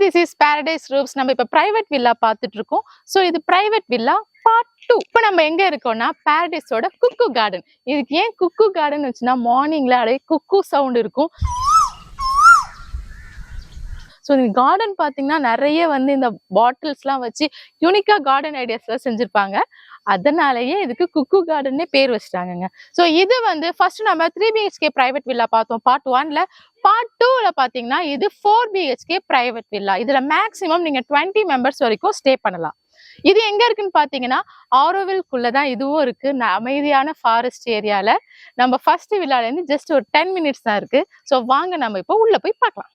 This is Paradise ரூப்ஸ். நம்ம இப்ப private villa பார்த்துட்டு இருக்கோம். ஸோ இது பிரைவேட் வில்லா பார்ட் 2. இப்போ நம்ம எங்க இருக்கோம்னா பாரடைஸோட குக்கு கார்டன். இதுக்கு ஏன் குக்கு கார்டன் வச்சுன்னா மார்னிங்ல அப்படியே குக்கு சவுண்ட் இருக்கும். ஸோ இந்த கார்டன் பார்த்தீங்கன்னா நிறைய வந்து இந்த பாட்டில்ஸ்லாம் வச்சு யூனிக்கா கார்டன் ஐடியாஸ்லாம் செஞ்சுருப்பாங்க. அதனாலயே இதுக்கு குக்கு கார்டன்னே பேர் வச்சுட்டாங்கங்க. ஸோ இது வந்து ஃபர்ஸ்ட் நம்ம 3 BHK பிரைவேட் வில்லா பார்த்தோம் பார்ட் 1ல. பார்ட் 2ல பார்த்தீங்கன்னா இது 4 BHK பிரைவேட் வில்லா. இதுல மேக்ஸிமம் நீங்க 20 மெம்பர்ஸ் வரைக்கும் ஸ்டே பண்ணலாம். இது எங்க இருக்குன்னு பாத்தீங்கன்னா ஆரோவில்குள்ளதான் இதுவும் இருக்கு. அமைதியான ஃபாரஸ்ட் ஏரியால. நம்ம ஃபர்ஸ்ட் வில்லால இருந்து ஜஸ்ட் ஒரு 10 மினிட்ஸ் தான் இருக்கு. ஸோ வாங்க நம்ம இப்போ உள்ள போய் பார்க்கலாம்.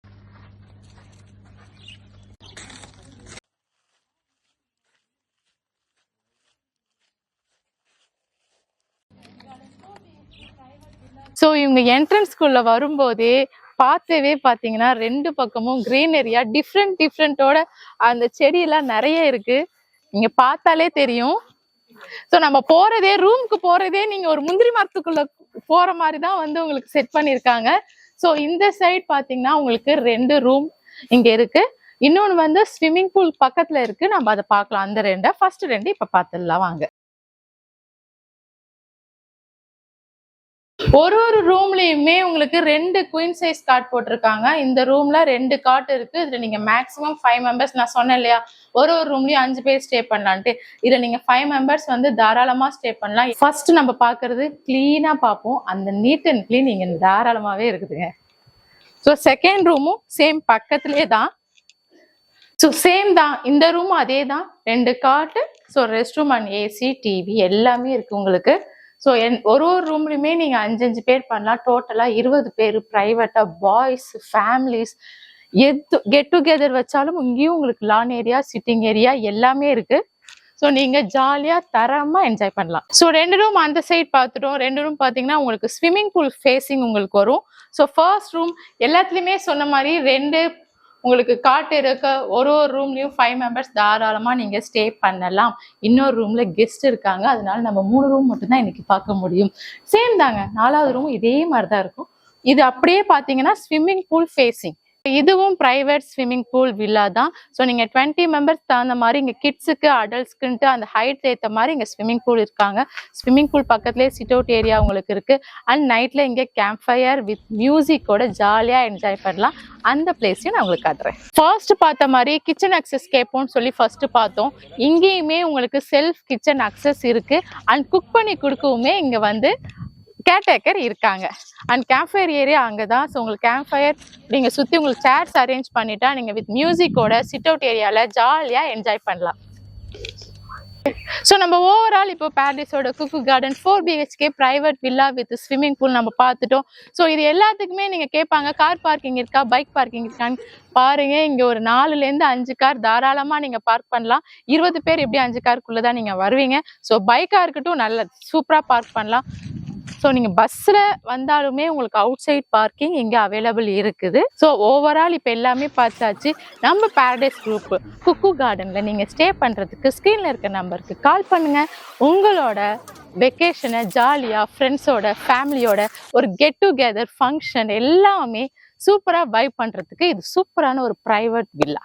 ஸோ இவங்க என்ட்ரன்ஸ்குள்ள வரும்போதே பார்த்தவே பார்த்தீங்கன்னா 2 பக்கமும் கிரீனரியா டிஃப்ரெண்டோட அந்த செடியெல்லாம் நிறைய இருக்கு. நீங்க பார்த்தாலே தெரியும். ஸோ நம்ம போறதே ரூமுக்கு போறதே நீங்க ஒரு முந்திரி மரத்துக்குள்ள போற மாதிரி தான் வந்து உங்களுக்கு செட் பண்ணியிருக்காங்க. ஸோ இந்த சைட் பார்த்தீங்கன்னா உங்களுக்கு 2 ரூம் இங்க இருக்கு. இன்னொன்று வந்து ஸ்விம்மிங் பூல் பக்கத்துல இருக்கு. நம்ம அதை பார்க்கலாம். அந்த 2 ஃபர்ஸ்ட் 2 இப்ப பார்த்துடலாம் வாங்க. ஒரு ரூம்லயுமே உங்களுக்கு 2 குயின் சைஸ் காட் போட்டிருக்காங்க. இந்த ரூம்ல 2 காட் இருக்கு. இதுல நீங்க மேக்ஸிமம் 5 மெம்பர்ஸ், நான் சொன்னேன் இல்லையா ஒரு ரூம்லயும் 5 பேர் ஸ்டே பண்ணலான்ட்டு. இதுல நீங்க 5 மெம்பர்ஸ் வந்து தாராளமா ஸ்டே பண்ணலாம். ஃபர்ஸ்ட் நம்ம பாக்குறது கிளீனா பார்ப்போம். அந்த நீட் அண்ட் கிளீன் இங்க தாராளமாவே இருக்குதுங்க. ஸோ செகண்ட் ரூமும் சேம் பக்கத்திலே தான். ஸோ சேம் தான். இந்த ரூமும் அதே தான். 2 காட்டு. So rest room and AC TV எல்லாமே இருக்கு உங்களுக்கு. ஸோ ஒரு ரூம்லையுமே நீங்க 5 பேர் பண்ணலாம். டோட்டலா 20 பேர் பிரைவேட்டா பாய்ஸ் ஃபேமிலிஸ் கெட் டுகெதர் வச்சாலும் இங்கேயும் உங்களுக்கு லான் ஏரியா சிட்டிங் ஏரியா எல்லாமே இருக்கு. ஸோ நீங்க ஜாலியா தரமா என்ஜாய் பண்ணலாம். ஸோ 2 ரூம் அந்த சைட் பார்த்துட்டோம். 2 ரூம் பார்த்தீங்கன்னா உங்களுக்கு ஸ்விம்மிங் பூல் ஃபேஸிங் உங்களுக்கு வரும். ஸோ ஃபர்ஸ்ட் ரூம் எல்லாத்துலயுமே சொன்ன மாதிரி 2 உங்களுக்கு காட்டு இருக்க. ஒரு ரூம்லயும் 5 மெம்பர்ஸ் தாராளமா நீங்க ஸ்டே பண்ணலாம். இன்னொரு ரூம்ல கெஸ்ட் இருக்காங்க. அதனால நம்ம 3 ரூம் மட்டும் தான் இன்னைக்கு பார்க்க முடியும். சேம் தாங்க. 4வது ரூம் இதே மாதிரிதான் இருக்கும். இது அப்படியே பாத்தீங்கன்னா ஸ்விம்மிங் பூல் ஃபேஸிங். இதுவும் பிரைவேட் ஸ்விம்மிங் பூல் வில்லா தான். ஸோ நீங்க 20 மெம்பர்ஸ் தகுந்த மாதிரி இங்க கிட்ஸுக்கு அடல்ட்ஸ்க்குன்ட்டு அந்த ஹைட் ஏற்ற மாதிரி இங்க ஸ்விம்மிங் பூல் இருக்காங்க. ஸ்விம்மிங் பூல் பக்கத்துலேயே சிட் அவுட் ஏரியா உங்களுக்கு இருக்கு. அண்ட் நைட்ல இங்க கேம்ப் ஃபயர் வித் மியூசிக்கோட ஜாலியா என்ஜாய் பண்ணலாம். அந்த பிளேஸையும் நான் உங்களுக்கு காட்டுறேன். ஃபர்ஸ்ட் பார்த்த மாதிரி கிச்சன் அக்சஸ் கேட்போம்னு சொல்லி ஃபர்ஸ்ட் பார்த்தோம். இங்கேயுமே உங்களுக்கு செல்ஃப் கிச்சன் அக்சஸ் இருக்கு. அண்ட் குக் பண்ணி கொடுக்கவுமே இங்க வந்து கேர்டேக்கர் இருக்காங்க. அண்ட் கேம்ப் ஃபயர் ஏரியா அங்கதான். ஸோ உங்களுக்கு கேம்ப் ஃபயர் நீங்க சுத்தி உங்களுக்கு சேர்ஸ் அரேஞ்ச் பண்ணிட்டா நீங்க வித் மியூசிக்கோட சிட் அவுட் ஏரியால ஜாலியா என்ஜாய் பண்ணலாம். ஸோ நம்ம ஓவரால் இப்போ பாரடைஸோட குக்கு garden 4 BHK private villa with swimming pool நம்ம பார்த்துட்டோம். ஸோ இது எல்லாத்துக்குமே நீங்க கேட்பாங்க கார் பார்க்கிங் இருக்கா பைக் பார்க்கிங் இருக்கான்னு பாருங்க. இங்க ஒரு 4ல இருந்து 5 கார் தாராளமா நீங்க பார்க் பண்ணலாம். 20 பேர் எப்படி 5 காருக்குள்ளதான் நீங்க வருவீங்க. ஸோ பைக்கா இருக்கட்டும் நல்ல சூப்பரா பார்க் பண்ணலாம். ஸோ நீங்க பஸ்ல வந்தாலுமே உங்களுக்கு அவுட் சைட் பார்க்கிங் இங்க அவைலபிள் இருக்குது. ஸோ ஓவரால் இப்போ எல்லாமே பார்த்தாச்சு. நம்ம பாரடைஸ் குரூப் குக்கு கார்டன்ல நீங்க ஸ்டே பண்றதுக்கு ஸ்கிரீன்ல இருக்க நம்பருக்கு கால் பண்ணுங்க. உங்களோட வெக்கேஷனை ஜாலியா ஃப்ரெண்ட்ஸோட ஃபேமிலியோட ஒரு கெட் டுகெதர் ஃபங்க்ஷன் எல்லாமே சூப்பரா வைப் பண்றதுக்கு இது சூப்பரான ஒரு பிரைவேட் வில்லா.